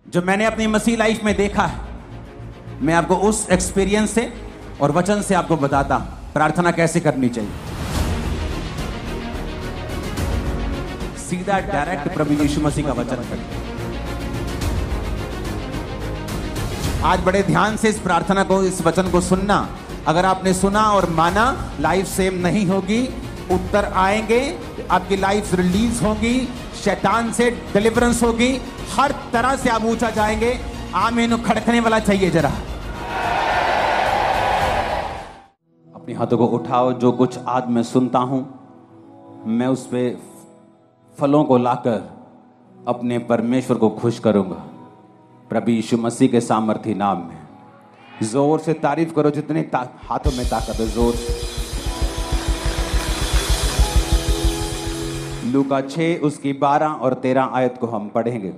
जो मैंने अपनी मसीह लाइफ में देखा है, मैं आपको उस एक्सपीरियंस से और वचन से आपको बताता हूं प्रार्थना कैसे करनी चाहिए। सीधा डायरेक्ट प्रभु यीशु मसीह का वचन करें। आज बड़े ध्यान से इस प्रार्थना को, इस वचन को सुनना। अगर आपने सुना और माना, लाइफ सेम नहीं होगी, उत्तर आएंगे, आपकी लाइफ रिलीज होगी, शैतान से डिलीवरेंस होगी, हर तरह से आप ऊंचा जाएंगे। आमीन खड़कने वाला चाहिए जरा। अपने हाथों को उठाओ। जो कुछ आज मैं सुनता हूं, मैं उस पे फलों को लाकर अपने परमेश्वर को खुश करूंगा प्रभु यीशु मसीह के सामर्थी नाम में। जोर से तारीफ करो जितने हाथों में ताकत है, जोर से। लूका 6 उसकी 12 और 13 आयत को हम पढ़ेंगे।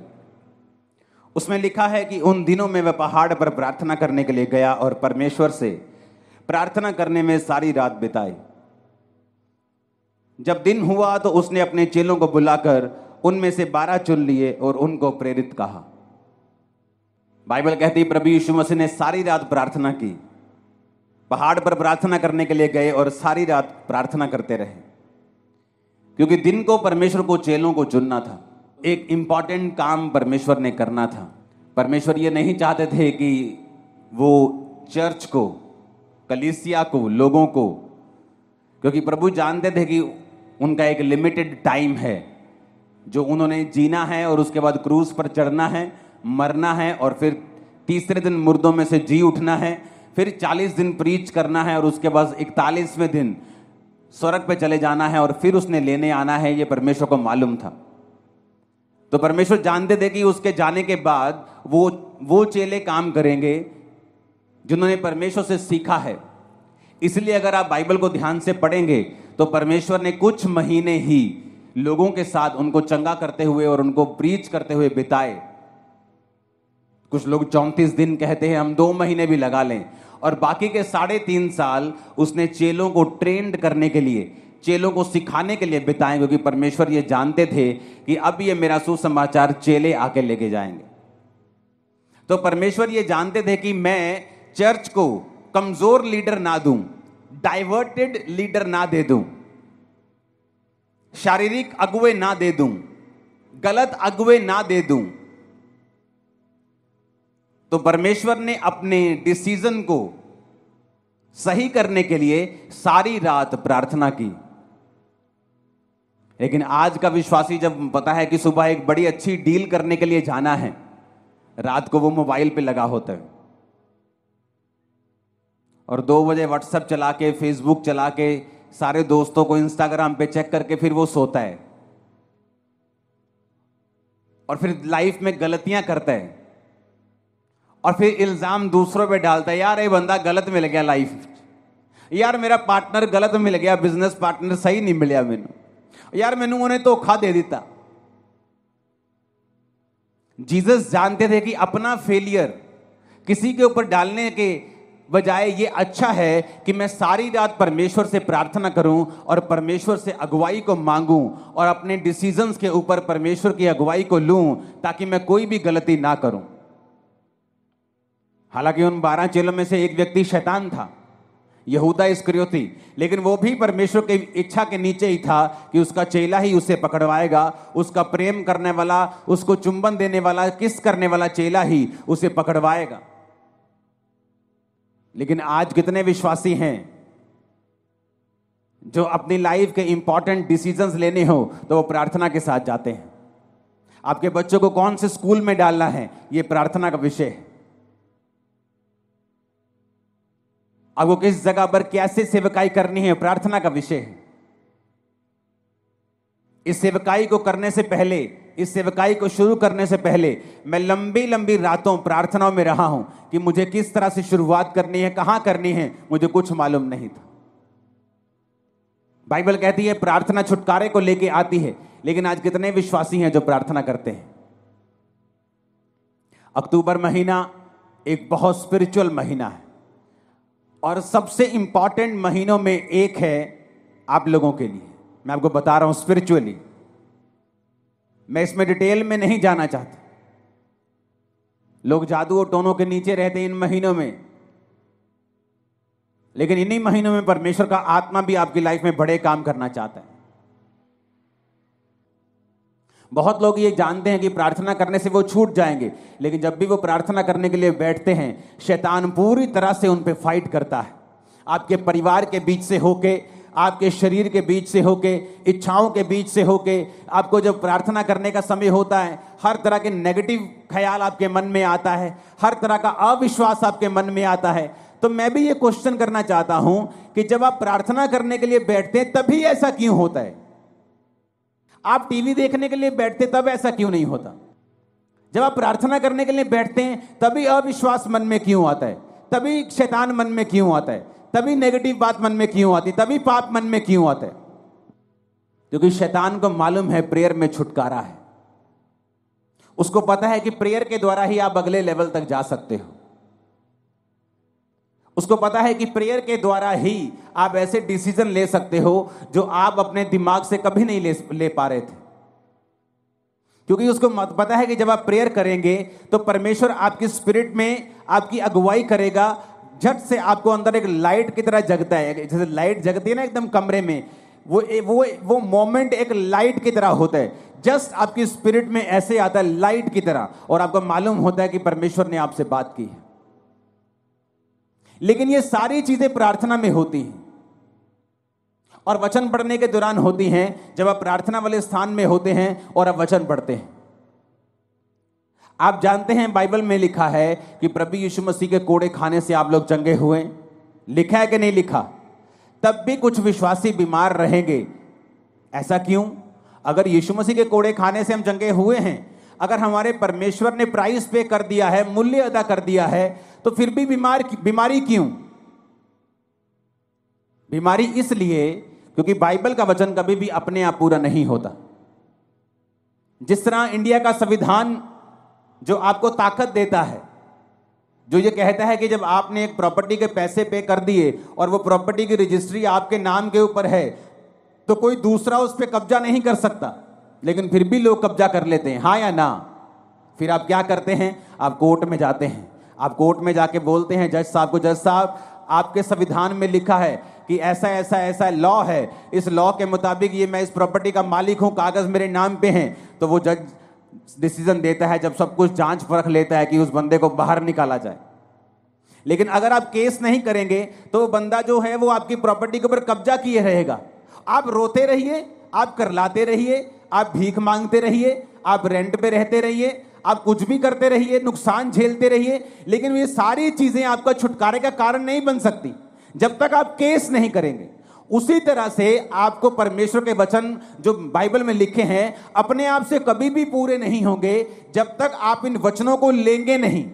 उसमें लिखा है कि उन दिनों में वह पहाड़ पर प्रार्थना करने के लिए गया और परमेश्वर से प्रार्थना करने में सारी रात बिताई। जब दिन हुआ तो उसने अपने चेलों को बुलाकर उनमें से 12 चुन लिए और उनको प्रेरित कहा। बाइबल कहती है प्रभु यीशु मसीह ने सारी रात प्रार्थना की, पहाड़ पर प्रार्थना करने के लिए गए और सारी रात प्रार्थना करते रहे, क्योंकि दिन को परमेश्वर को चेलों को चुनना था। एक इंपॉर्टेंट काम परमेश्वर ने करना था। परमेश्वर ये नहीं चाहते थे कि वो चर्च को, कलीसिया को, लोगों को, क्योंकि प्रभु जानते थे कि उनका एक लिमिटेड टाइम है जो उन्होंने जीना है और उसके बाद क्रूस पर चढ़ना है, मरना है और फिर तीसरे दिन मुर्दों में से जी उठना है, फिर 40 दिन प्रीच करना है और उसके बाद 41वें दिन स्वर्ग पे चले जाना है और फिर उसने लेने आना है। ये परमेश्वर को मालूम था। तो परमेश्वर जानते थे कि उसके जाने के बाद वो चेले काम करेंगे जिन्होंने परमेश्वर से सीखा है। इसलिए अगर आप बाइबल को ध्यान से पढ़ेंगे तो परमेश्वर ने कुछ महीने ही लोगों के साथ उनको चंगा करते हुए और उनको प्रीच करते हुए बिताए। कुछ लोग 34 दिन कहते हैं, हम 2 महीने भी लगा लें। और बाकी के 3.5 साल उसने चेलों को ट्रेंड करने के लिए, चेलों को सिखाने के लिए बिताए, क्योंकि परमेश्वर ये जानते थे कि अब ये मेरा सुसमाचार चेले आके लेके जाएंगे। तो परमेश्वर ये जानते थे कि मैं चर्च को कमजोर लीडर ना दूं, डाइवर्टेड लीडर ना दे दूं, शारीरिक अगुवे ना दे दूं, गलत अगुवे ना दे दूं। तो परमेश्वर ने अपने डिसीजन को सही करने के लिए सारी रात प्रार्थना की। लेकिन आज का विश्वासी जब पता है कि सुबह एक बड़ी अच्छी डील करने के लिए जाना है, रात को वो मोबाइल पे लगा होता है और 2 बजे व्हाट्सएप चला के, फेसबुक चला के, सारे दोस्तों को इंस्टाग्राम पे चेक करके फिर वो सोता है और फिर लाइफ में गलतियां करता है और फिर इल्जाम दूसरों पे डालता है। यार ये बंदा गलत मिल गया लाइफ, यार मेरा पार्टनर गलत मिल गया, बिजनेस पार्टनर सही नहीं मिलिया मैनू, यार मैनू उन्हें धोखा दे दिता। जीसस जानते थे कि अपना फेलियर किसी के ऊपर डालने के बजाय ये अच्छा है कि मैं सारी रात परमेश्वर से प्रार्थना करूं और परमेश्वर से अगुवाई को मांगूं और अपने डिसीजंस के ऊपर परमेश्वर की अगुवाई को लूं, ताकि मैं कोई भी गलती ना करूं। हालांकि उन 12 चेलों में से एक व्यक्ति शैतान था, यहूदा इस्करियोती, लेकिन वो भी परमेश्वर की इच्छा के नीचे ही था कि उसका चेला ही उसे पकड़वाएगा। उसका प्रेम करने वाला, उसको चुंबन देने वाला, किस करने वाला चेला ही उसे पकड़वाएगा। लेकिन आज कितने विश्वासी हैं जो अपनी लाइफ के इंपॉर्टेंट डिसीजंस लेने हो तो वो प्रार्थना के साथ जाते हैं। आपके बच्चों को कौन से स्कूल में डालना है, ये प्रार्थना का विषय है। आपको किस जगह पर कैसे सेवकाई करनी है, प्रार्थना का विषय है। इस सेवकाई को करने से पहले, इस सेवकाई को शुरू करने से पहले मैं लंबी लंबी रातों प्रार्थनाओं में रहा हूं कि मुझे किस तरह से शुरुआत करनी है, कहां करनी है, मुझे कुछ मालूम नहीं था। बाइबल कहती है प्रार्थना छुटकारे को लेके आती है, लेकिन आज कितने विश्वासी हैं जो प्रार्थना करते हैं। अक्टूबर महीना एक बहुत स्पिरिचुअल महीना है और सबसे इंपॉर्टेंट महीनों में एक है आप लोगों के लिए। मैं आपको बता रहा हूं स्पिरिचुअली, मैं इसमें डिटेल में नहीं जाना चाहता, लोग जादू और टोनों के नीचे रहते हैं इन महीनों में, लेकिन इन्हीं महीनों में परमेश्वर का आत्मा भी आपकी लाइफ में बड़े काम करना चाहता है। बहुत लोग ये जानते हैं कि प्रार्थना करने से वो छूट जाएंगे, लेकिन जब भी वो प्रार्थना करने के लिए बैठते हैं, शैतान पूरी तरह से उन पे फाइट करता है। आपके परिवार के बीच से होके, आपके शरीर के बीच से होके, इच्छाओं के बीच से होके, आपको जब प्रार्थना करने का समय होता है, हर तरह के नेगेटिव ख्याल आपके मन में आता है, हर तरह का अविश्वास आपके मन में आता है। तो मैं भी ये क्वेश्चन करना चाहता हूं कि जब आप प्रार्थना करने के लिए बैठते हैं तभी ऐसा क्यों होता है? आप टीवी देखने के लिए बैठते तब ऐसा क्यों नहीं होता? जब आप प्रार्थना करने के लिए बैठते हैं तभी अविश्वास मन में क्यों आता है? तभी शैतान मन में क्यों आता है? तभी नेगेटिव बात मन में क्यों आती? तभी पाप मन में क्यों आता है? क्योंकि शैतान को मालूम है प्रेयर में छुटकारा है। उसको पता है कि प्रेयर के द्वारा ही आप अगले लेवल तक जा सकते हो। उसको पता है कि प्रेयर के द्वारा ही आप ऐसे डिसीजन ले सकते हो जो आप अपने दिमाग से कभी नहीं ले पा रहे थे। क्योंकि उसको पता है कि जब आप प्रेयर करेंगे तो परमेश्वर आपकी स्पिरिट में आपकी अगुवाई करेगा। झट से आपको अंदर एक लाइट की तरह जगता है, जैसे लाइट जगती है ना एकदम कमरे में, वो मोमेंट एक लाइट की तरह होता है। जस्ट आपकी स्पिरिट में ऐसे आता है लाइट की तरह, और आपको मालूम होता है कि परमेश्वर ने आपसे बात की है। लेकिन ये सारी चीजें प्रार्थना में होती हैं और वचन पढ़ने के दौरान होती हैं, जब आप प्रार्थना वाले स्थान में होते हैं और आप वचन पढ़ते हैं। आप जानते हैं बाइबल में लिखा है कि प्रभु यीशु मसीह के कोड़े खाने से आप लोग चंगे हुए। लिखा है कि नहीं लिखा? तब भी कुछ विश्वासी बीमार रहेंगे। ऐसा क्यों? अगर यीशु मसीह के कोड़े खाने से हम चंगे हुए हैं, अगर हमारे परमेश्वर ने प्राइस पे कर दिया है, मूल्य अदा कर दिया है, तो फिर भी बीमारी क्यों? बीमारी इसलिए क्योंकि बाइबल का वचन कभी भी अपने आप पूरा नहीं होता। जिस तरह इंडिया का संविधान जो आपको ताकत देता है, जो ये कहता है कि जब आपने एक प्रॉपर्टी के पैसे पे कर दिए और वो प्रॉपर्टी की रजिस्ट्री आपके नाम के ऊपर है, तो कोई दूसरा उस पर कब्जा नहीं कर सकता, लेकिन फिर भी लोग कब्जा कर लेते हैं, हाँ या ना? फिर आप क्या करते हैं? आप कोर्ट में जाते हैं। आप कोर्ट में जाके बोलते हैं जज साहब को, जज साहब आपके संविधान में लिखा है कि ऐसा ऐसा ऐसा लॉ है, इस लॉ के मुताबिक ये मैं इस प्रॉपर्टी का मालिक हूं, कागज मेरे नाम पे हैं। तो वो जज डिसीजन देता है, जब सब कुछ जांच परख लेता है, कि उस बंदे को बाहर निकाला जाए। लेकिन अगर आप केस नहीं करेंगे तो वो बंदा जो है वो आपकी प्रॉपर्टी के ऊपर कब्जा किए रहेगा। आप रोते रहिए, आप करलाते रहिए, आप भीख मांगते रहिए, आप रेंट पे रहते रहिए, आप कुछ भी करते रहिए, नुकसान झेलते रहिए, लेकिन ये सारी चीजें आपका छुटकारे का कारण नहीं बन सकती जब तक आप केस नहीं करेंगे। उसी तरह से आपको परमेश्वर के वचन जो बाइबल में लिखे हैं अपने आप से कभी भी पूरे नहीं होंगे जब तक आप इन वचनों को लेंगे नहीं।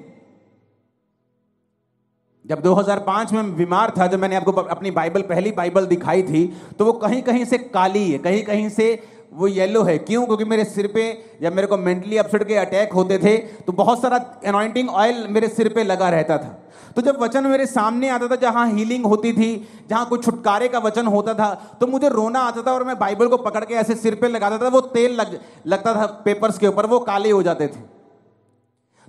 जब 2005 में बीमार था, जब मैंने आपको अपनी पहली बाइबल दिखाई थी, तो वो कहीं कहीं से काली है, कहीं कहीं से वो येलो है। क्यों? क्योंकि मेरे सिर पे जब मेरे को मेंटली अपसेट के अटैक होते थे तो बहुत सारा अनॉइंटिंग ऑयल मेरे सिर पे लगा रहता था। तो जब वचन मेरे सामने आता था, जहां हीलिंग होती थी, जहां कुछ छुटकारे का वचन होता था, तो मुझे रोना आता था और मैं बाइबल को पकड़ के ऐसे सिर पे लगाता था। वो तेल लगता था पेपर्स के ऊपर, वो काले हो जाते थे।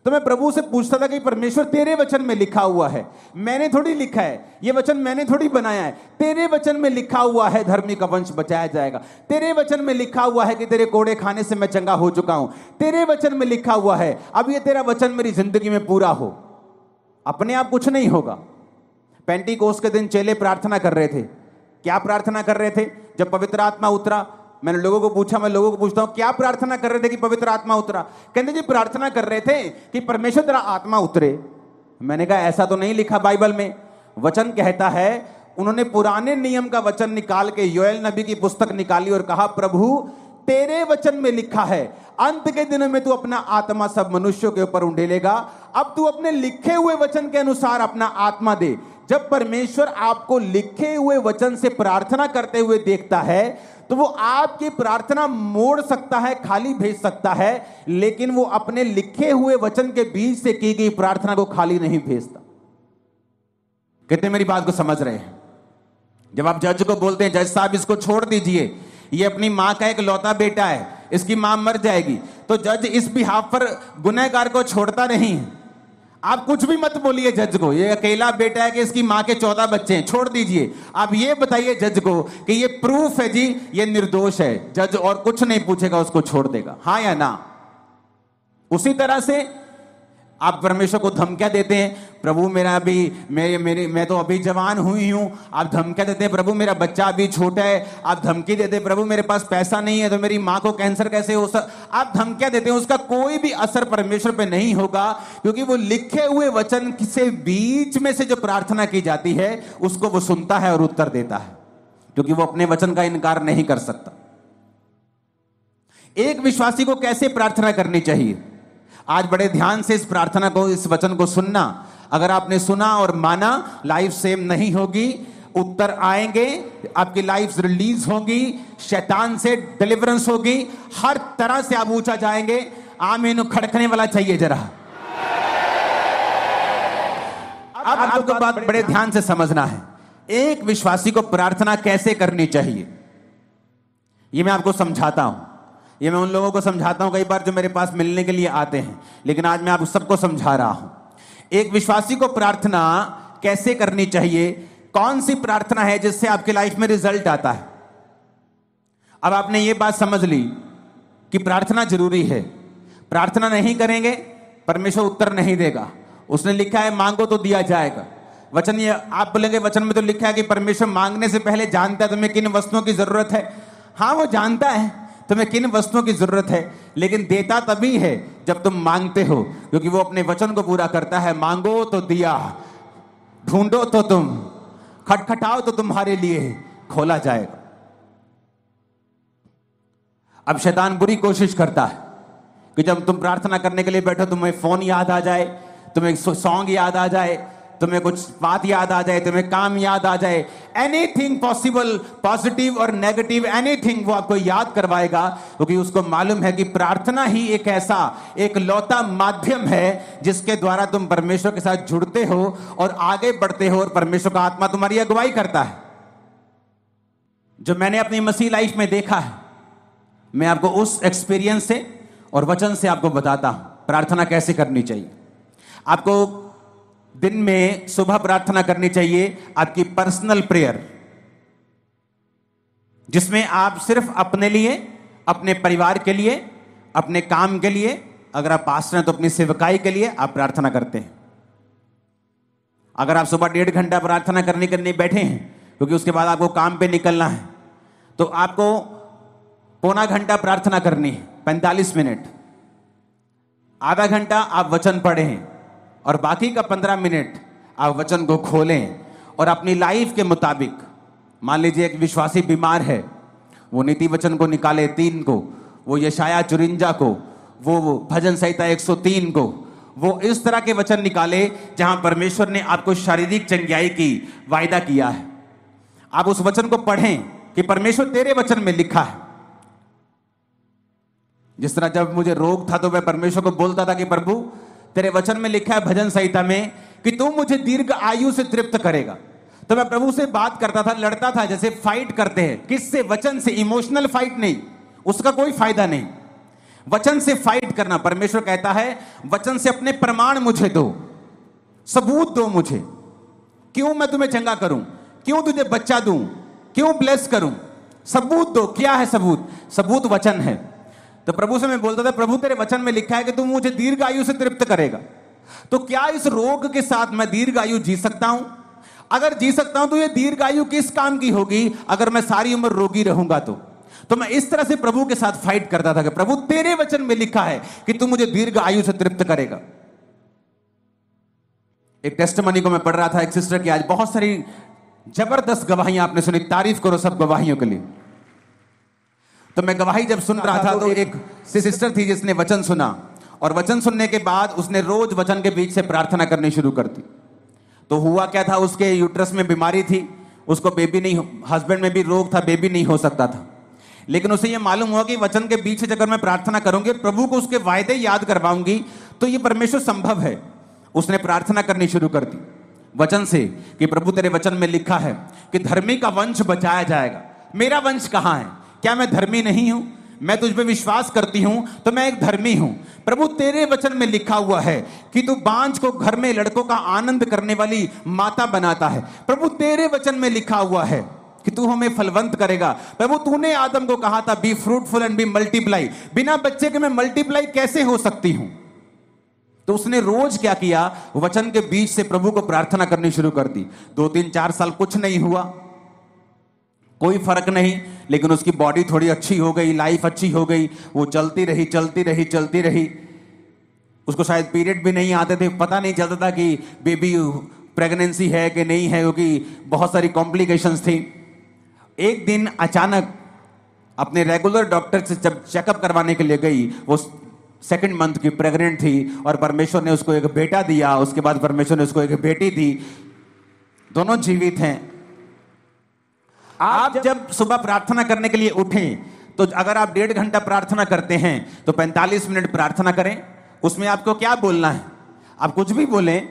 तो मैं प्रभु से पूछता था कि परमेश्वर तेरे वचन में लिखा हुआ है, मैंने थोड़ी लिखा है, ये वचन मैंने थोड़ी बनाया है। तेरे वचन में लिखा हुआ है धर्मी का वंश बचाया जाएगा। तेरे वचन में लिखा हुआ है कि तेरे कोड़े खाने से मैं चंगा हो चुका हूं। तेरे वचन में लिखा हुआ है, अब ये तेरा वचन मेरी जिंदगी में पूरा हो। अपने आप कुछ नहीं होगा। पेंटिकोस्त के दिन चेले प्रार्थना कर रहे थे। क्या प्रार्थना कर रहे थे? जब पवित्र आत्मा उतरा, मैंने लोगों को पूछा, मैं लोगों को पूछता हूं क्या प्रार्थना कर रहे थे कि पवित्र आत्मा उतरा? कहते जी प्रार्थना कर रहे थे कि परमेश्वर तेरा आत्मा उतरे। मैंने कहा ऐसा तो नहीं लिखा बाइबल में। वचन कहता है, उन्होंने पुराने नियम का वचन निकाल के योएल नबी की पुस्तक निकाली और कहा प्रभु तेरे वचन में लिखा है अंत के दिनों में तू अपना आत्मा सब मनुष्यों के ऊपर उंडेलेगा। अब तू अपने लिखे हुए वचन के अनुसार अपना आत्मा दे। जब परमेश्वर आपको लिखे हुए वचन से प्रार्थना करते हुए देखता है तो वो आपकी प्रार्थना मोड़ सकता है, खाली भेज सकता है, लेकिन वो अपने लिखे हुए वचन के बीच से की गई प्रार्थना को खाली नहीं भेजता। कितने मेरी बात को समझ रहे हैं? जब आप जज को बोलते हैं जज साहब इसको छोड़ दीजिए, ये अपनी मां का एक लौता बेटा है, इसकी मां मर जाएगी, तो जज इस बिहाफ पर गुनहगार को छोड़ता नहीं, आप कुछ भी मत बोलिए जज को, ये अकेला बेटा है कि इसकी मां के 14 बच्चे हैं, छोड़ दीजिए। आप ये बताइए जज को कि ये प्रूफ है जी, ये निर्दोष है। जज और कुछ नहीं पूछेगा, उसको छोड़ देगा, हाँ या ना। उसी तरह से आप परमेश्वर को धमकियां देते हैं, प्रभु मेरा अभी मैं तो अभी जवान हुई हूं। आप धमकियां देते हैं, प्रभु मेरा बच्चा अभी छोटा है। आप धमकी देते हैं, प्रभु मेरे पास पैसा नहीं है तो मेरी मां को कैंसर कैसे हो आप धमकियां देते हैं, उसका कोई भी असर परमेश्वर पे नहीं होगा, क्योंकि वो लिखे हुए वचन से बीच में से जो प्रार्थना की जाती है उसको वो सुनता है और उत्तर देता है, क्योंकि वो अपने वचन का इनकार नहीं कर सकता। एक विश्वासी को कैसे प्रार्थना करनी चाहिए, आज बड़े ध्यान से इस प्रार्थना को, इस वचन को सुनना। अगर आपने सुना और माना, लाइफ सेम नहीं होगी, उत्तर आएंगे, आपकी लाइफ रिलीज होगी, शैतान से डिलीवरेंस होगी, हर तरह से आप ऊंचा जाएंगे। आमीन खड़कने वाला चाहिए जरा। अब आपको बात बड़े ध्यान से समझना है, एक विश्वासी को प्रार्थना कैसे करनी चाहिए, यह मैं आपको समझाता हूं। ये मैं उन लोगों को समझाता हूं कई बार जो मेरे पास मिलने के लिए आते हैं, लेकिन आज मैं आप सबको समझा रहा हूं। एक विश्वासी को प्रार्थना कैसे करनी चाहिए, कौन सी प्रार्थना है जिससे आपके लाइफ में रिजल्ट आता है। अब आपने ये बात समझ ली कि प्रार्थना जरूरी है, प्रार्थना नहीं करेंगे परमेश्वर उत्तर नहीं देगा। उसने लिखा है मांगो तो दिया जाएगा। वचन, ये आप बोलेंगे वचन में तो लिखा है कि परमेश्वर मांगने से पहले जानता है तुम्हें किन वस्तुओं की जरूरत है। हाँ, वो जानता है तुम्हें किन वस्तुओं की जरूरत है, लेकिन देता तभी है जब तुम मांगते हो, क्योंकि वो अपने वचन को पूरा करता है। मांगो तो दिया, ढूंढो तो तुम, खटखटाओ तो तुम्हारे लिए खोला जाएगा। अब शैतान बुरी कोशिश करता है कि जब तुम प्रार्थना करने के लिए बैठो तुम्हें फोन याद आ जाए, तुम्हें सॉन्ग याद आ जाए, तुम्हें कुछ बात याद आ जाए, तुम्हें काम याद आ जाए, एनीथिंग पॉसिबल, पॉजिटिव और नेगेटिव एनीथिंग वो आपको याद करवाएगा, क्योंकि उसको मालूम है कि प्रार्थना ही एक ऐसा एक लौता माध्यम है जिसके द्वारा तुम परमेश्वर के साथ जुड़ते हो और आगे बढ़ते हो, और परमेश्वर का आत्मा तुम्हारी अगुवाई करता है। जो मैंने अपनी मसीह लाइफ में देखा है, मैं आपको उस एक्सपीरियंस से और वचन से आपको बताता हूं प्रार्थना कैसे करनी चाहिए। आपको दिन में सुबह प्रार्थना करनी चाहिए, आपकी पर्सनल प्रेयर, जिसमें आप सिर्फ अपने लिए, अपने परिवार के लिए, अपने काम के लिए, अगर आप पास्टर हैं तो अपनी सेवकाई के लिए आप प्रार्थना करते हैं। अगर आप सुबह 1.5 घंटा प्रार्थना करने बैठे हैं, क्योंकि उसके बाद आपको काम पे निकलना है, तो आपको पौना घंटा प्रार्थना करनी है, 45 मिनट। आधा घंटा आप वचन पढ़ें और बाकी का 15 मिनट आप वचन को खोलें और अपनी लाइफ के मुताबिक, मान लीजिए एक विश्वासी बीमार है, वो नीति वचन को निकाले 3 को, वो यशाया 54 को, वो भजन संहिता 103 को, वो इस तरह के वचन निकाले जहां परमेश्वर ने आपको शारीरिक चंगाई की वायदा किया है। आप उस वचन को पढ़ें कि परमेश्वर तेरे वचन में लिखा है। जिस तरह जब मुझे रोग था तो मैं परमेश्वर को बोलता था कि प्रभु तेरे वचन में लिखा है भजन संहिता में कि तू मुझे दीर्घ आयु से तृप्त करेगा, तो मैं प्रभु से बात करता था, लड़ता था, जैसे फाइट करते हैं। किससे? वचन से। इमोशनल फाइट नहीं, उसका कोई फायदा नहीं। वचन से फाइट करना। परमेश्वर कहता है वचन से अपने प्रमाण मुझे दो, सबूत दो मुझे, क्यों मैं तुम्हें चंगा करूं, क्यों तुझे बच्चा दूं, क्यों ब्लेस करूं, सबूत दो। क्या है सबूत? सबूत वचन है। तो प्रभु से मैं बोलता था प्रभु तेरे वचन में लिखा है कि तू मुझे दीर्घ आयु से तृप्त करेगा, तो क्या इस रोग के साथ मैं दीर्घ आयु जी सकता हूं? अगर जी सकता हूं तो ये दीर्घ आयु किस काम की होगी अगर मैं सारी उम्र रोगी रहूंगा? तो मैं इस तरह से प्रभु के साथ फाइट करता था कि प्रभु तेरे वचन में लिखा है कि तू मुझे दीर्घ आयु से तृप्त करेगा। एक टेस्टिमनी को मैं पढ़ रहा था, एक सिस्टर की, आज बहुत सारी जबरदस्त गवाहियां आपने सुनी, तारीफ करो सब गवाहियों के लिए। तो मैं गवाही जब सुन रहा था तो एक सिस्टर थी जिसने वचन सुना, और वचन सुनने के बाद उसने रोज वचन के बीच से प्रार्थना करनी शुरू कर दी। तो हुआ क्या था, उसके यूट्रस में बीमारी थी, उसको बेबी नहीं, हस्बैंड में भी रोग था, बेबी नहीं हो सकता था। लेकिन उसे यह मालूम हुआ कि वचन के बीच से अगर मैं प्रार्थना करूंगी, प्रभु को उसके वायदे याद करवाऊंगी, तो ये परमेश्वर संभव है। उसने प्रार्थना करनी शुरू कर दी वचन से कि प्रभु तेरे वचन में लिखा है कि धर्मी का वंश बचाया जाएगा। मेरा वंश कहां है? क्या मैं धर्मी नहीं हूं? मैं तुझ पे विश्वास करती हूं तो मैं एक धर्मी हूं। प्रभु तेरे वचन में लिखा हुआ है कि तू बांझ को घर में लड़कों का आनंद करने वाली माता बनाता है। प्रभु तेरे वचन में लिखा हुआ है कि तू हमें फलवंत करेगा। प्रभु तूने आदम को कहा था be fruitful and be multiply. बिना बच्चे के मैं मल्टीप्लाई कैसे हो सकती हूं? तो उसने रोज क्या किया, वचन के बीच से प्रभु को प्रार्थना करनी शुरू कर दी। 2-3-4 साल कुछ नहीं हुआ, कोई फर्क नहीं, लेकिन उसकी बॉडी थोड़ी अच्छी हो गई, लाइफ अच्छी हो गई। वो चलती रही। उसको शायद पीरियड भी नहीं आते थे, पता नहीं चलता था कि बेबी प्रेगनेंसी है कि नहीं है, क्योंकि बहुत सारी कॉम्प्लिकेशंस थी। एक दिन अचानक अपने रेगुलर डॉक्टर से जब चेकअप करवाने के लिए गई, वो 2nd मंथ की प्रेग्नेंट थी और परमेश्वर ने उसको एक बेटा दिया। उसके बाद परमेश्वर ने उसको एक बेटी दी, दोनों जीवित हैं। आप जब सुबह प्रार्थना करने के लिए उठें तो अगर आप 1.5 घंटा प्रार्थना करते हैं तो 45 मिनट प्रार्थना करें। उसमें आपको क्या बोलना है? आप कुछ भी बोलें,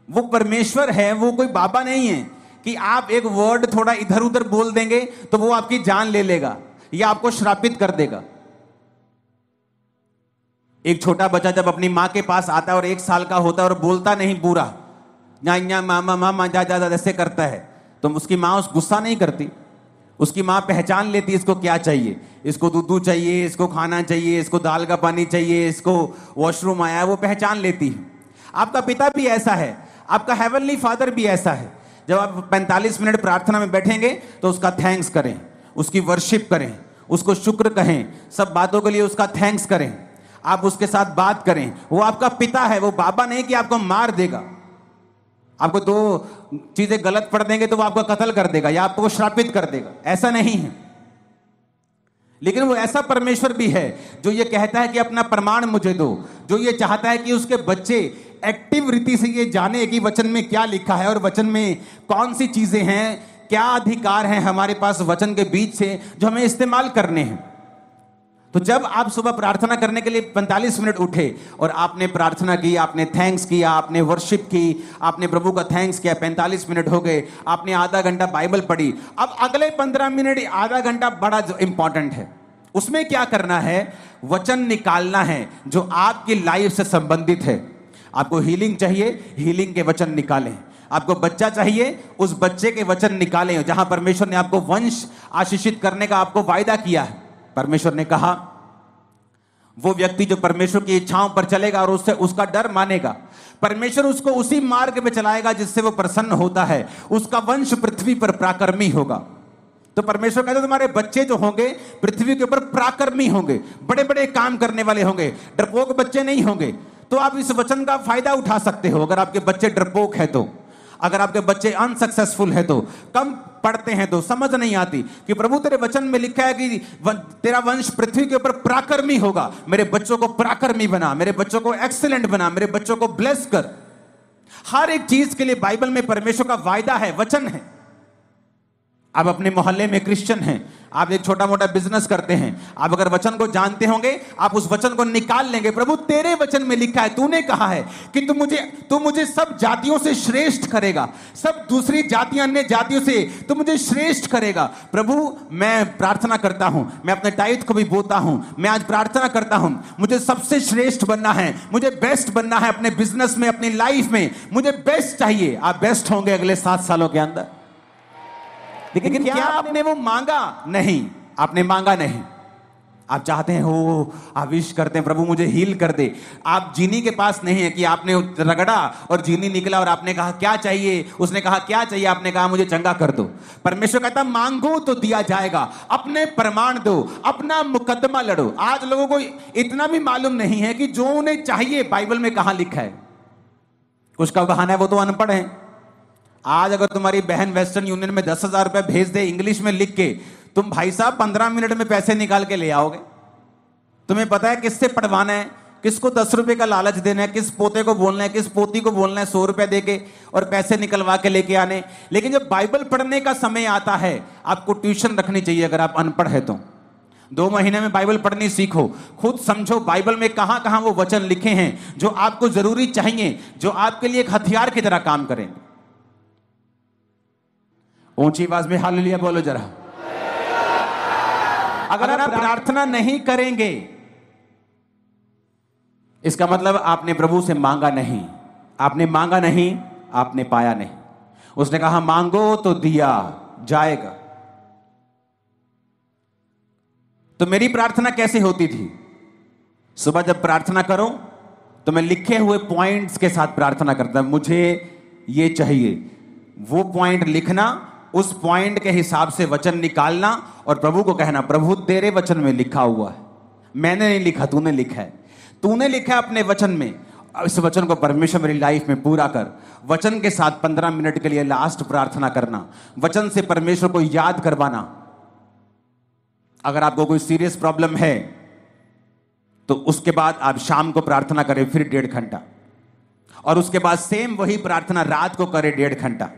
वो परमेश्वर है, वो कोई बाबा नहीं है कि आप एक वर्ड थोड़ा इधर उधर बोल देंगे तो वो आपकी जान ले लेगा या आपको श्रापित कर देगा। एक छोटा बच्चा जब अपनी मां के पास आता है और 1 साल का होता है और बोलता नहीं पूरा, या मामा मामा जा ऐसे करता है, तो उसकी मां उस गुस्सा नहीं करती। उसकी मां पहचान लेती है इसको क्या चाहिए, इसको दूध चाहिए, इसको खाना चाहिए, इसको दाल का पानी चाहिए, इसको वॉशरूम आया है, वो पहचान लेती है। आपका पिता भी ऐसा है, आपका हेवनली फादर भी ऐसा है। जब आप 45 मिनट प्रार्थना में बैठेंगे तो उसका थैंक्स करें, उसकी वर्शिप करें, उसको शुक्र कहें, सब बातों के लिए उसका थैंक्स करें, आप उसके साथ बात करें। वो आपका पिता है, वो बाबा नहीं कि आपको मार देगा। आपको 2 चीजें गलत पढ़ देंगे तो वो आपको कत्ल कर देगा या आपको श्रापित कर देगा, ऐसा नहीं है। लेकिन वो ऐसा परमेश्वर भी है जो ये कहता है कि अपना प्रमाण मुझे दो, जो ये चाहता है कि उसके बच्चे एक्टिव रीति से ये जाने कि वचन में क्या लिखा है और वचन में कौन सी चीजें हैं, क्या अधिकार हैं हमारे पास वचन के बीच से जो हमें इस्तेमाल करने हैं। तो जब आप सुबह प्रार्थना करने के लिए 45 मिनट उठे और आपने प्रार्थना की, आपने थैंक्स किया, आपने वर्शिप की, आपने प्रभु का थैंक्स किया, 45 मिनट हो गए, आपने आधा घंटा बाइबल पढ़ी। अब अगले 15 मिनट, आधा घंटा बड़ा इंपॉर्टेंट है। उसमें क्या करना है? वचन निकालना है जो आपकी लाइफ से संबंधित है। आपको हीलिंग चाहिए, हीलिंग के वचन निकालें। आपको बच्चा चाहिए, उस बच्चे के वचन निकालें। जहां परमेश्वर ने आपको वंश आशीषित करने का आपको वायदा किया है, परमेश्वर ने कहा वो व्यक्ति जो परमेश्वर की इच्छाओं पर चलेगा और उससे उसका डर मानेगा, परमेश्वर उसको उसी मार्ग में चलाएगा जिससे वो प्रसन्न होता है, उसका वंश पृथ्वी पर पराक्रमी होगा। तो परमेश्वर कहते तुम्हारे बच्चे जो होंगे पृथ्वी के ऊपर पराक्रमी होंगे, बड़े बड़े काम करने वाले होंगे, डरपोक बच्चे नहीं होंगे। तो आप इस वचन का फायदा उठा सकते हो। अगर आपके बच्चे डरपोक है तो, अगर आपके बच्चे अनसक्सेसफुल है तो, कम पढ़ते हैं तो, समझ नहीं आती कि प्रभु तेरे वचन में लिखा है कि तेरा वंश पृथ्वी के ऊपर पराक्रमी होगा, मेरे बच्चों को पराक्रमी बना, मेरे बच्चों को एक्सीलेंट बना, मेरे बच्चों को ब्लेस कर। हर एक चीज के लिए बाइबल में परमेश्वर का वायदा है, वचन है। आप अपने मोहल्ले में क्रिश्चियन हैं, आप एक छोटा मोटा बिजनेस करते हैं, आप अगर वचन को जानते होंगे आप उस वचन को निकाल लेंगे। प्रभु तेरे वचन में लिखा है, तूने कहा है कि तू मुझे सब जातियों से श्रेष्ठ करेगा, सब दूसरी जातियां अन्य जातियों से तू मुझे श्रेष्ठ करेगा। प्रभु मैं प्रार्थना करता हूं, मैं अपने टाइट को भी बोता हूं, मैं आज प्रार्थना करता हूं, मुझे सबसे श्रेष्ठ बनना है, मुझे बेस्ट बनना है अपने बिजनेस में, अपनी लाइफ में मुझे बेस्ट चाहिए। आप बेस्ट होंगे अगले 7 सालों के अंदर। लेकिन क्या आपने वो मांगा? नहीं, आपने मांगा नहीं। आप चाहते हैं हो, आप विश करते हैं प्रभु मुझे हील कर दे। आप जीनी के पास नहीं है कि आपने रगड़ा और जीनी निकला और आपने कहा क्या चाहिए, उसने कहा क्या चाहिए, आपने कहा मुझे चंगा कर दो। परमेश्वर कहता मांगो तो दिया जाएगा, अपने प्रमाण दो, अपना मुकदमा लड़ो। आज लोगों को इतना भी मालूम नहीं है कि जो उन्हें चाहिए बाइबल में कहां लिखा है। उसका बहाना है वो तो अनपढ़ है। आज अगर तुम्हारी बहन वेस्टर्न यूनियन में 10,000 रुपए भेज दे इंग्लिश में लिख के, तुम भाई साहब 15 मिनट में पैसे निकाल के ले आओगे। तुम्हें पता है किससे पढ़वाना है, किसको 10 रुपए का लालच देना है, किस पोते को बोलना है, किस पोती को बोलना है 100 रुपए देके और पैसे निकलवा के लेके आने। लेकिन जब बाइबल पढ़ने का समय आता है, आपको ट्यूशन रखनी चाहिए। अगर आप अनपढ़ है तो 2 महीने में बाइबल पढ़नी सीखो, खुद समझो बाइबल में कहां कहां वो वचन लिखे हैं जो आपको जरूरी चाहिए, जो आपके लिए एक हथियार की तरह काम करेंगे। ऊंची आवाज में हालेलुया बोलो जरा। अगर आप प्रार्थना नहीं करेंगे, इसका मतलब आपने प्रभु से मांगा नहीं। आपने मांगा नहीं, आपने पाया नहीं। उसने कहा मांगो तो दिया जाएगा। तो मेरी प्रार्थना कैसे होती थी? सुबह जब प्रार्थना करो तो मैं लिखे हुए पॉइंट्स के साथ प्रार्थना करता। मुझे ये चाहिए, वो पॉइंट लिखना, उस पॉइंट के हिसाब से वचन निकालना और प्रभु को कहना, प्रभु तेरे वचन में लिखा हुआ है, मैंने नहीं लिखा, तूने लिखा है। तूने लिखा है अपने वचन में, इस वचन को परमेश्वर मेरी लाइफ में पूरा कर। वचन के साथ 15 मिनट के लिए लास्ट प्रार्थना करना, वचन से परमेश्वर को याद करवाना। अगर आपको कोई सीरियस प्रॉब्लम है तो उसके बाद आप शाम को प्रार्थना करें फिर 1.5 घंटा, और उसके बाद सेम वही प्रार्थना रात को करें 1.5 घंटा।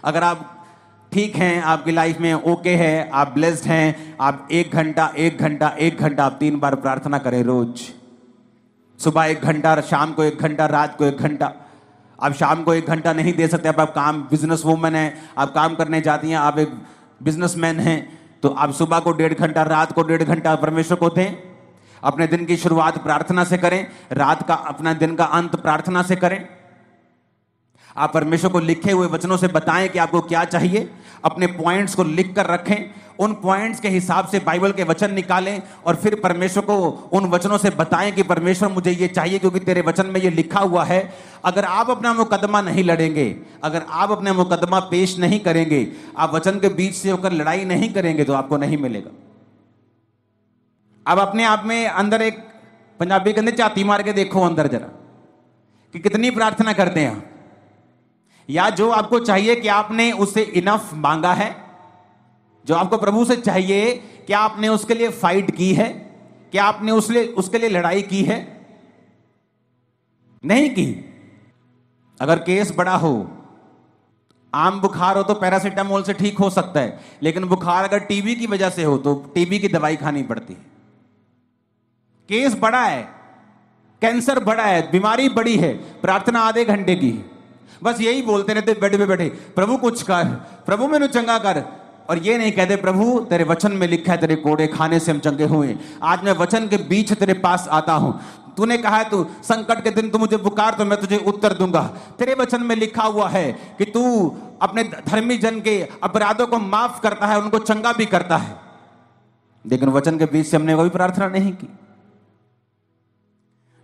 अगर आप ठीक हैं, आपकी लाइफ में ओके है, आप ब्लेस्ड हैं, आप 1 घंटा 1 घंटा 1 घंटा आप 3 बार प्रार्थना करें रोज। सुबह 1 घंटा, शाम को 1 घंटा, रात को 1 घंटा। आप शाम को 1 घंटा नहीं दे सकते, आप काम, बिजनेस वूमन है, आप काम करने जाती हैं, आप एक बिजनेसमैन हैं, तो आप सुबह को 1.5 घंटा, रात को 1.5 घंटा परमेश्वर को दें। अपने दिन की शुरुआत प्रार्थना से करें, रात का अपना दिन का अंत प्रार्थना से करें। आप परमेश्वर को लिखे हुए वचनों से बताएं कि आपको क्या चाहिए। अपने पॉइंट्स को लिख कर रखें, उन पॉइंट्स के हिसाब से बाइबल के वचन निकालें और फिर परमेश्वर को उन वचनों से बताएं कि परमेश्वर मुझे ये चाहिए क्योंकि तेरे वचन में ये लिखा हुआ है। अगर आप अपना मुकदमा नहीं लड़ेंगे, अगर आप अपना मुकदमा पेश नहीं करेंगे, आप वचन के बीच से होकर लड़ाई नहीं करेंगे तो आपको नहीं मिलेगा। अब अपने आप में अंदर एक, पंजाबी कहते झाती मार के देखो अंदर जरा कि कितनी प्रार्थना करते हैं आप, या जो आपको चाहिए कि आपने उससे इनफ मांगा है। जो आपको प्रभु से चाहिए, क्या आपने उसके लिए फाइट की है? क्या आपने उसके लिए लड़ाई की है? नहीं की। अगर केस बड़ा हो, आम बुखार हो तो पैरासीटामोल से ठीक हो सकता है, लेकिन बुखार अगर टीबी की वजह से हो तो टीबी की दवाई खानी पड़ती है। केस बड़ा है, कैंसर बड़ा है, बीमारी बड़ी है, प्रार्थना आधे घंटे की है। बस यही बोलते रहते बेड पे बैठे, प्रभु कुछ कर, प्रभु मैंने चंगा कर। और ये नहीं कहते प्रभु तेरे वचन में लिखा है तेरे कोड़े खाने से हम चंगे हुए। आज मैं वचन के बीच तेरे पास आता हूं। तूने कहा है तू संकट के दिन तू मुझे पुकार तो मैं तुझे उत्तर दूंगा। तेरे वचन में लिखा हुआ है कि तू अपने धर्मी जन के अपराधों को माफ करता है, उनको चंगा भी करता है। लेकिन वचन के बीच से हमने कोई प्रार्थना नहीं की।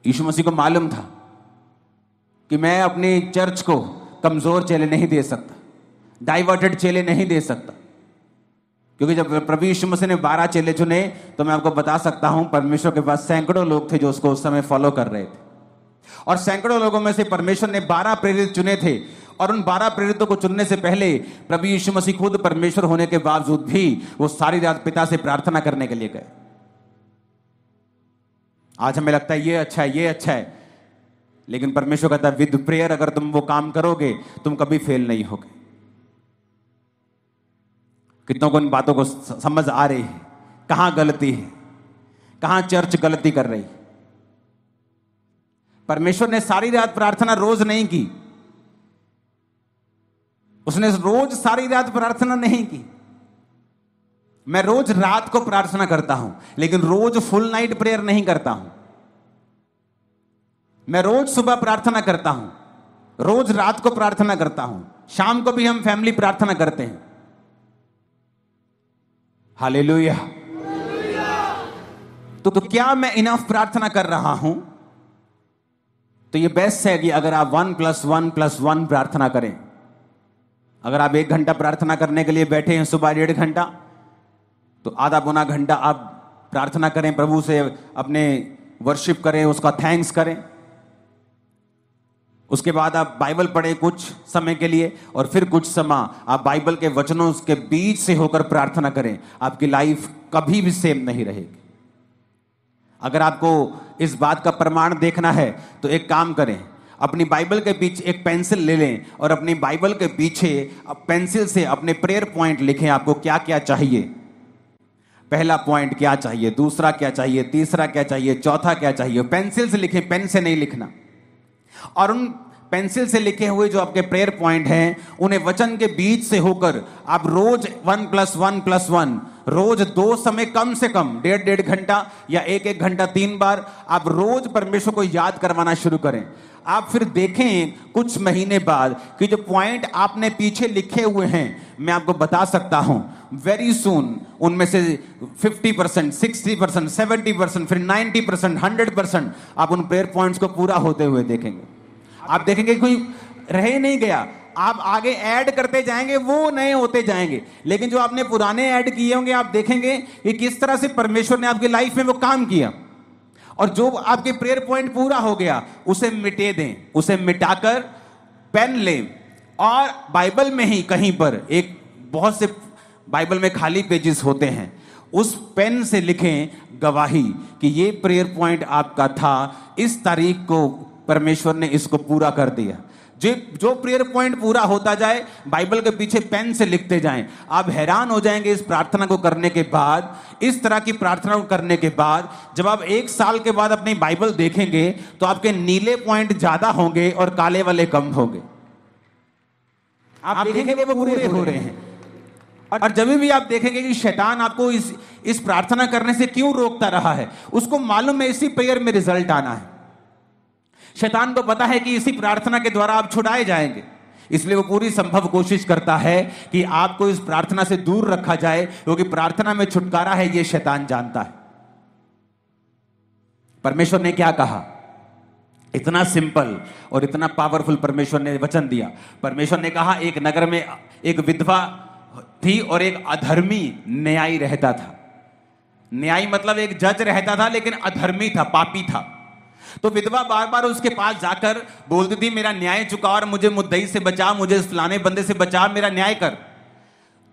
यीशु मसीह को मालूम था कि मैं अपनी चर्च को कमजोर चेले नहीं दे सकता, डाइवर्टेड चेले नहीं दे सकता, क्योंकि जब प्रभु यीशु मसीह ने 12 चेले चुने तो मैं आपको बता सकता हूं परमेश्वर के पास सैकड़ों लोग थे जो उसको उस समय फॉलो कर रहे थे। और सैकड़ों लोगों में से परमेश्वर ने 12 प्रेरित चुने थे, और उन 12 प्रेरितों को चुनने से पहले प्रभु यीशु मसीह खुद परमेश्वर होने के बावजूद भी वो सारी रात पिता से प्रार्थना करने के लिए गए। आज हमें लगता है ये अच्छा है, ये अच्छा है, लेकिन परमेश्वर कहता है विद प्रेयर अगर तुम वो काम करोगे तुम कभी फेल नहीं होगे। कितनों को इन बातों को समझ आ रही है? कहां गलती है, कहां चर्च गलती कर रही? परमेश्वर ने सारी रात प्रार्थना रोज नहीं की, उसने रोज सारी रात प्रार्थना नहीं की। मैं रोज रात को प्रार्थना करता हूं, लेकिन रोज फुल नाइट प्रेयर नहीं करता हूं। मैं रोज सुबह प्रार्थना करता हूं, रोज रात को प्रार्थना करता हूं, शाम को भी हम फैमिली प्रार्थना करते हैं। हालेलुया। तो क्या मैं इनफ प्रार्थना कर रहा हूं? तो ये बेस्ट है कि अगर आप 1+1+1 प्रार्थना करें। अगर आप 1 घंटा प्रार्थना करने के लिए बैठे हैं सुबह 1.5 घंटा, तो आधा पौना घंटा आप प्रार्थना करें, प्रभु से अपने वर्शिप करें, उसका थैंक्स करें। उसके बाद आप बाइबल पढ़ें कुछ समय के लिए, और फिर कुछ समय आप बाइबल के वचनों के बीच से होकर प्रार्थना करें। आपकी लाइफ कभी भी सेम नहीं रहेगी। अगर आपको इस बात का प्रमाण देखना है तो एक काम करें, अपनी बाइबल के पीछे एक पेंसिल ले लें और अपनी बाइबल के पीछे पेंसिल से अपने प्रेयर पॉइंट लिखें। आपको क्या क्या चाहिए? पहला पॉइंट क्या चाहिए, दूसरा क्या चाहिए, तीसरा क्या चाहिए, चौथा क्या चाहिए। पेंसिल से लिखें, पेन से नहीं लिखना। और उन पेंसिल से लिखे हुए जो आपके प्रेयर पॉइंट हैं, उन्हें वचन के बीच से होकर आप रोज 1+1+1, रोज 2 समय कम से कम 1.5 घंटा या 1 घंटा 3 बार आप रोज परमेश्वर को याद करवाना शुरू करें। आप फिर देखें कुछ महीने बाद कि जो पॉइंट आपने पीछे लिखे हुए हैं, मैं आपको बता सकता हूं वेरी सून उनमें से 50%, 60%, 70%, फिर 90%, 100% आप उन प्रेयर पॉइंट्स को पूरा होते हुए देखेंगे। आप देखेंगे कोई रह ही नहीं गया, आप आगे ऐड करते जाएंगे, वो नए होते जाएंगे। लेकिन जो आपने पुराने ऐड किए होंगे, आप देखेंगे कि किस तरह से परमेश्वर ने आपकी लाइफ में वो काम किया। और जो आपके प्रेयर पॉइंट पूरा हो गया, उसे मिटे दें, उसे मिटाकर पेन लें और बाइबल में ही कहीं पर एक बहुत से बाइबल में खाली पेजेस होते हैं, उस पेन से लिखें गवाही कि ये प्रेयर पॉइंट आपका था, इस तारीख को परमेश्वर ने इसको पूरा कर दिया। जो प्रेयर पॉइंट पूरा होता जाए, बाइबल के पीछे पेन से लिखते जाएं। आप हैरान हो जाएंगे इस प्रार्थना को करने के बाद, इस तरह की प्रार्थना को करने के बाद, जब आप 1 साल के बाद अपनी बाइबल देखेंगे तो आपके नीले पॉइंट ज्यादा होंगे और काले वाले कम होंगे। आप देखेंगे वो पूरे हो रहे हैं। और जब भी आप देखेंगे कि शैतान आपको इस प्रार्थना करने से क्यों रोकता रहा है, उसको मालूम है इसी प्रेयर में रिजल्ट आना है। शैतान को पता है कि इसी प्रार्थना के द्वारा आप छुड़ाए जाएंगे, इसलिए वो पूरी संभव कोशिश करता है कि आपको इस प्रार्थना से दूर रखा जाए, क्योंकि प्रार्थना में छुटकारा है, ये शैतान जानता है। परमेश्वर ने क्या कहा? इतना सिंपल और इतना पावरफुल परमेश्वर ने वचन दिया। परमेश्वर ने कहा, एक नगर में एक विधवा थी और एक अधर्मी न्यायी रहता था। न्यायी मतलब एक जज रहता था, लेकिन अधर्मी था, पापी था। तो विधवा बार बार उसके पास जाकर बोलती थी, मेरा न्याय चुका और मुझे मुद्दई से बचा, मुझे फलाने बंदे से बचा, मेरा न्याय कर।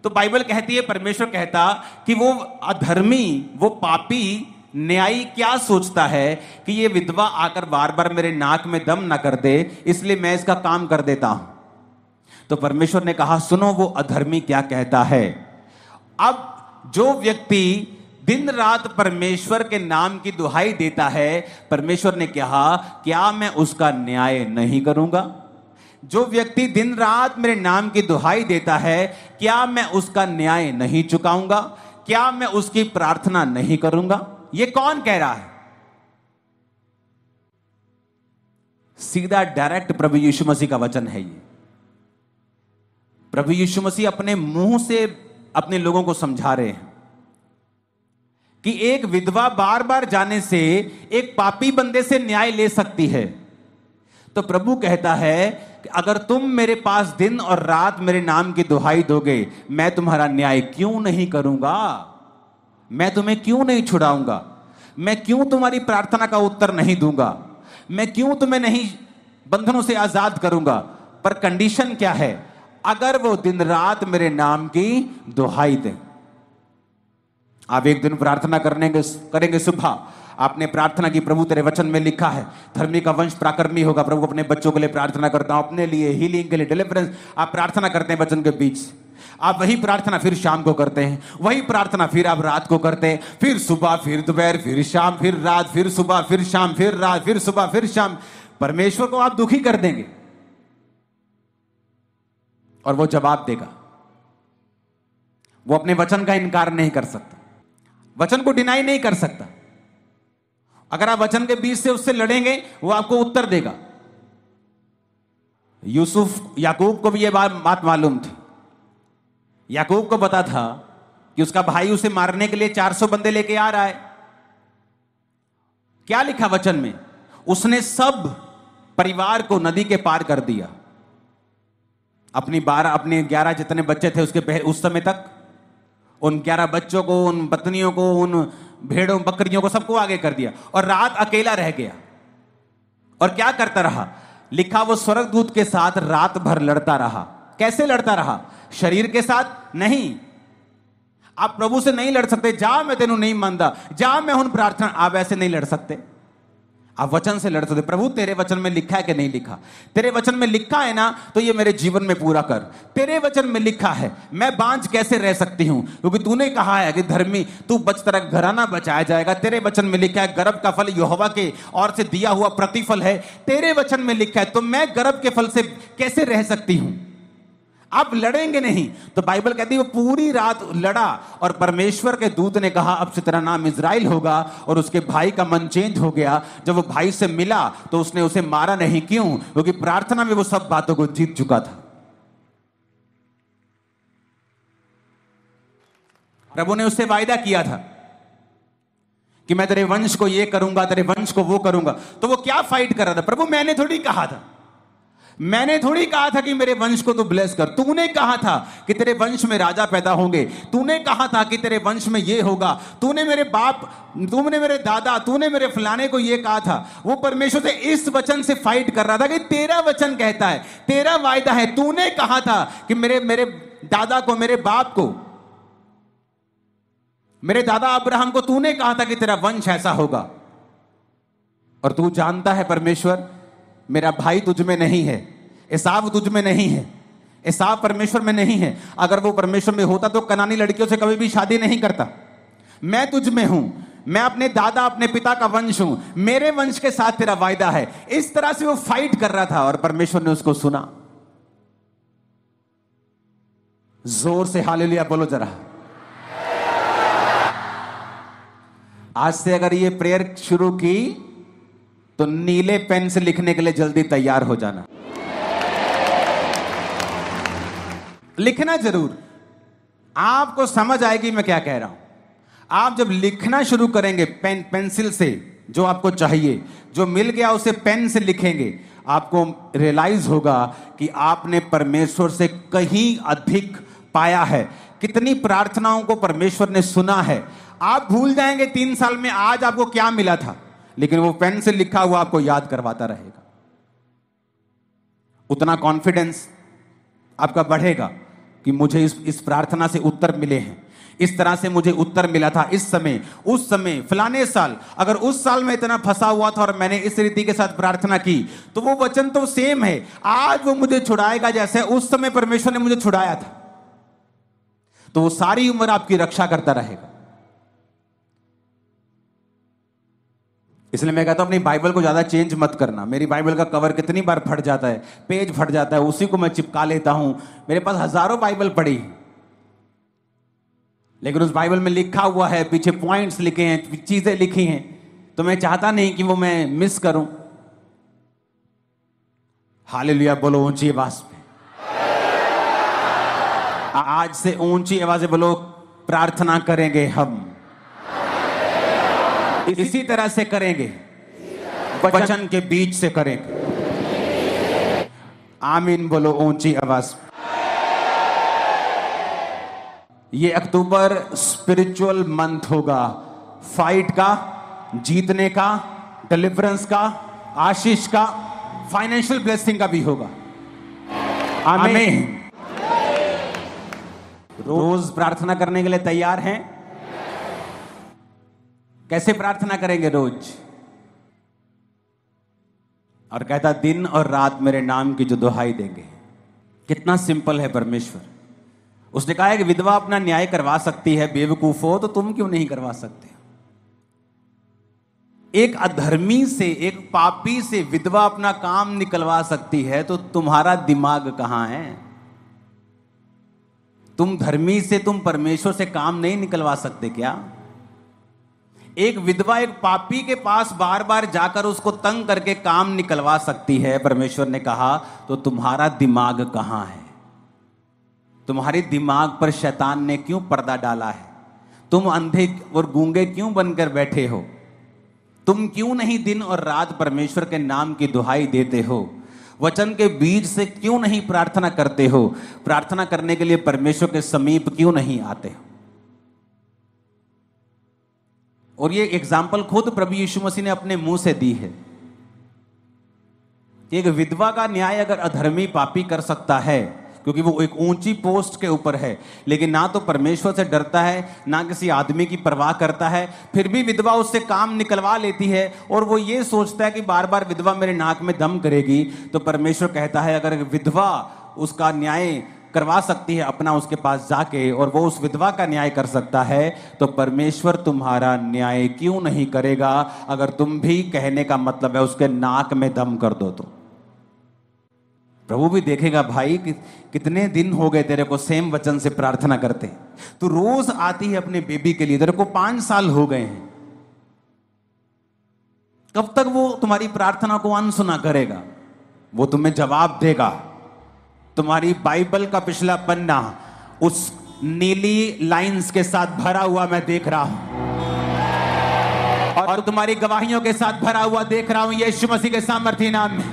तो बाइबल कहती है, परमेश्वर कहता कि वो अधर्मी, वो पापी न्यायी क्या सोचता है कि ये विधवा आकर बार बार मेरे नाक में दम ना कर दे, इसलिए मैं इसका काम कर देता हूं। तो परमेश्वर ने कहा, सुनो वो अधर्मी क्या कहता है। अब जो व्यक्ति दिन रात परमेश्वर के नाम की दुहाई देता है, परमेश्वर ने कहा, क्या मैं उसका न्याय नहीं करूंगा? जो व्यक्ति दिन रात मेरे नाम की दुहाई देता है, क्या मैं उसका न्याय नहीं चुकाऊंगा? क्या मैं उसकी प्रार्थना नहीं करूंगा? ये कौन कह रहा है? सीधा डायरेक्ट प्रभु यीशु मसीह का वचन है ये। प्रभु यीशु मसीह अपने मुंह से अपने लोगों को समझा रहे हैं कि एक विधवा बार बार जाने से एक पापी बंदे से न्याय ले सकती है। तो प्रभु कहता है कि अगर तुम मेरे पास दिन और रात मेरे नाम की दुहाई दोगे, मैं तुम्हारा न्याय क्यों नहीं करूंगा? मैं तुम्हें क्यों नहीं छुड़ाऊंगा? मैं क्यों तुम्हारी प्रार्थना का उत्तर नहीं दूंगा? मैं क्यों तुम्हें नहीं बंधनों से आजाद करूंगा? पर कंडीशन क्या है? अगर वो दिन रात मेरे नाम की दुहाई दें। आप एक दिन प्रार्थना करेंगे सुबह, आपने प्रार्थना की, प्रभु तेरे वचन में लिखा है धर्मी का वंश पराक्रमी होगा। प्रभु अपने बच्चों के लिए प्रार्थना करता हूं, अपने लिए हीलिंग के लिए, डिलीवरेंस। आप प्रार्थना करते हैं वचन के बीच, आप वही प्रार्थना फिर शाम को करते हैं, वही प्रार्थना फिर आप रात को करते हैं, फिर सुबह, फिर दोपहर, फिर शाम, फिर रात, फिर सुबह, फिर शाम, फिर रात, फिर सुबह, फिर शाम। परमेश्वर को आप दुखी कर देंगे और वो जवाब देगा। वो अपने वचन का इनकार नहीं कर सकता, वचन को डिनाई नहीं कर सकता। अगर आप वचन के बीच से उससे लड़ेंगे, वो आपको उत्तर देगा। याकूब को भी यह बात मालूम थी। याकूब को पता था कि उसका भाई उसे मारने के लिए 400 बंदे लेके आ रहा है। क्या लिखा वचन में? उसने सब परिवार को नदी के पार कर दिया। अपने 11 जितने बच्चे थे उसके उस समय तक, उन 11 बच्चों को, उन पत्नियों को, उन भेड़ों बकरियों को, सबको आगे कर दिया और रात अकेला रह गया। और क्या करता रहा? लिखा वो स्वर्गदूत के साथ रात भर लड़ता रहा। कैसे लड़ता रहा? शरीर के साथ नहीं। आप प्रभु से नहीं लड़ सकते, जा मैं तेनू नहीं मानता, जा मैं हूं प्रार्थना, आप ऐसे नहीं लड़ सकते। आप वचन से लड़ते थे, प्रभु तेरे वचन में लिखा है कि नहीं लिखा, तेरे वचन में लिखा है ना, तो ये मेरे जीवन में पूरा कर। तेरे वचन में लिखा है, मैं बांझ कैसे रह सकती हूं, क्योंकि तूने कहा है कि धर्मी तू बच, तेरा घराना बचाया जाएगा। तेरे वचन में लिखा है गर्भ का फल यहोवा के ओर से दिया हुआ प्रतिफल है, तेरे वचन में लिखा है, तो मैं गर्भ के फल से कैसे रह सकती हूं। आप लड़ेंगे नहीं। तो बाइबल कहती है वो पूरी रात लड़ा और परमेश्वर के दूत ने कहा अब से तेरा नाम इज़राइल होगा। और उसके भाई का मन चेंज हो गया। जब वो भाई से मिला तो उसने उसे मारा नहीं। क्यों? क्योंकि प्रार्थना में वो सब बातों को जीत चुका था। प्रभु ने उससे वायदा किया था कि मैं तेरे वंश को ये करूंगा, तेरे वंश को वो करूंगा। तो वो क्या फाइट कर रहा था? प्रभु मैंने थोड़ी कहा था, मैंने थोड़ी कहा था कि मेरे वंश को तू ब्लेस कर। तूने कहा था कि तेरे वंश में राजा पैदा होंगे, तूने कहा था कि तेरे वंश में ये होगा, तूने मेरे बाप, तूने मेरे दादा, तूने मेरे फलाने को ये कहा था। वो परमेश्वर से इस वचन से फाइट कर रहा था कि तेरा वचन कहता है, तेरा वायदा है, तूने कहा था कि मेरे दादा को, मेरे बाप को, मेरे दादा अब्राहम को तूने कहा था कि तेरा वंश ऐसा होगा। और तू जानता है परमेश्वर, मेरा भाई तुझ में नहीं है, एसाव तुझ में नहीं है, एसाव परमेश्वर में नहीं है। अगर वो परमेश्वर में होता तो कनानी लड़कियों से कभी भी शादी नहीं करता। मैं तुझ में हूं, मैं अपने दादा अपने पिता का वंश हूं, मेरे वंश के साथ तेरा वायदा है। इस तरह से वो फाइट कर रहा था और परमेश्वर ने उसको सुना। जोर से हालेलुया बोलो जरा। आज से अगर ये प्रेयर शुरू की तो नीले पेन से लिखने के लिए जल्दी तैयार हो जाना। लिखना जरूर, आपको समझ आएगी मैं क्या कह रहा हूं। आप जब लिखना शुरू करेंगे पेंसिल से, जो आपको चाहिए, जो मिल गया उसे पेन से लिखेंगे, आपको रियलाइज होगा कि आपने परमेश्वर से कहीं अधिक पाया है। कितनी प्रार्थनाओं को परमेश्वर ने सुना है। आप भूल जाएंगे 3 साल में आज आपको क्या मिला था, लेकिन वो पेन से लिखा हुआ आपको याद करवाता रहेगा। उतना कॉन्फिडेंस आपका बढ़ेगा कि मुझे इस प्रार्थना से उत्तर मिले हैं, इस तरह से मुझे उत्तर मिला था इस समय, उस समय, फलाने साल। अगर उस साल में इतना फंसा हुआ था और मैंने इस रीति के साथ प्रार्थना की, तो वो वचन तो सेम है। आज वो मुझे छुड़ाएगा जैसे उस समय परमेश्वर ने मुझे छुड़ाया था। तो वो सारी उम्र आपकी रक्षा करता रहेगा। इसलिए मैं कहता हूं अपनी बाइबल को ज्यादा चेंज मत करना। मेरी बाइबल का कवर कितनी बार फट जाता है, पेज फट जाता है, उसी को मैं चिपका लेता हूं। मेरे पास हजारों बाइबल पड़ी, लेकिन उस बाइबल में लिखा हुआ है, पीछे पॉइंट्स लिखे हैं, चीजें लिखी हैं, तो मैं चाहता नहीं कि वो मैं मिस करूं। हालेलुया बोलो ऊंची आवाज में। आज से ऊंची आवाज से बोलो, प्रार्थना करेंगे हम, इसी तरह से करेंगे, वचन के बीच से करेंगे। आमीन बोलो ऊंची आवाज। ये अक्टूबर स्पिरिचुअल मंथ होगा, फाइट का, जीतने का, डिलीवरेंस का, आशीष का, फाइनेंशियल ब्लेसिंग का भी होगा। आमीन। रोज प्रार्थना करने के लिए तैयार हैं? कैसे प्रार्थना करेंगे रोज? और कहता दिन और रात मेरे नाम की जो दुहाई देंगे। कितना सिंपल है परमेश्वर। उसने कहा है कि विधवा अपना न्याय करवा सकती है, बेवकूफ हो तो तुम क्यों नहीं करवा सकते? एक अधर्मी से, एक पापी से विधवा अपना काम निकलवा सकती है, तो तुम्हारा दिमाग कहां है? तुम धर्मी से, तुम परमेश्वर से काम नहीं निकलवा सकते क्या? एक विधवा एक पापी के पास बार बार जाकर उसको तंग करके काम निकलवा सकती है, परमेश्वर ने कहा, तो तुम्हारा दिमाग कहां है? तुम्हारे दिमाग पर शैतान ने क्यों पर्दा डाला है? तुम अंधे और गूंगे क्यों बनकर बैठे हो? तुम क्यों नहीं दिन और रात परमेश्वर के नाम की दुहाई देते हो? वचन के बीज से क्यों नहीं प्रार्थना करते हो? प्रार्थना करने के लिए परमेश्वर के समीप क्यों नहीं आते हो? और ये एग्जाम्पल खुद प्रभु यीशु मसीह ने अपने मुंह से दी है कि एक विधवा का न्याय अगर अधर्मी पापी कर सकता है, क्योंकि वो एक ऊंची पोस्ट के ऊपर है, लेकिन ना तो परमेश्वर से डरता है, ना किसी आदमी की परवाह करता है। फिर भी विधवा उससे काम निकलवा लेती है और वो ये सोचता है कि बार बार विधवा मेरे नाक में दम करेगी। तो परमेश्वर कहता है अगर विधवा उसका न्याय करवा सकती है अपना उसके पास जाके, और वो उस विधवा का न्याय कर सकता है, तो परमेश्वर तुम्हारा न्याय क्यों नहीं करेगा? अगर तुम भी कहने का मतलब है उसके नाक में दम कर दो तो प्रभु भी देखेगा भाई कि कितने दिन हो गए तेरे को सेम वचन से प्रार्थना करते, तू रोज आती है अपने बेबी के लिए, तेरे को 5 साल हो गए हैं, कब तक वो तुम्हारी प्रार्थना को अनसुना करेगा? वो तुम्हें जवाब देगा। तुम्हारी बाइबल का पिछला पन्ना उस नीली लाइंस के साथ भरा हुआ मैं देख रहा हूं, और तुम्हारी गवाहियों के साथ भरा हुआ देख रहा हूं यीशु मसीह के सामर्थी नाम में।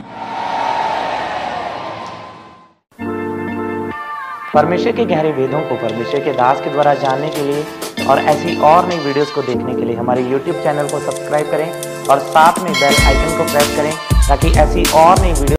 परमेश्वर के गहरे वेदों को परमेश्वर के दास के द्वारा जानने के लिए और ऐसी और नई वीडियोस को देखने के लिए हमारे YouTube चैनल को सब्सक्राइब करें और साथ में बेल आइकन को प्रेस करें ताकि ऐसी और नई वीडियो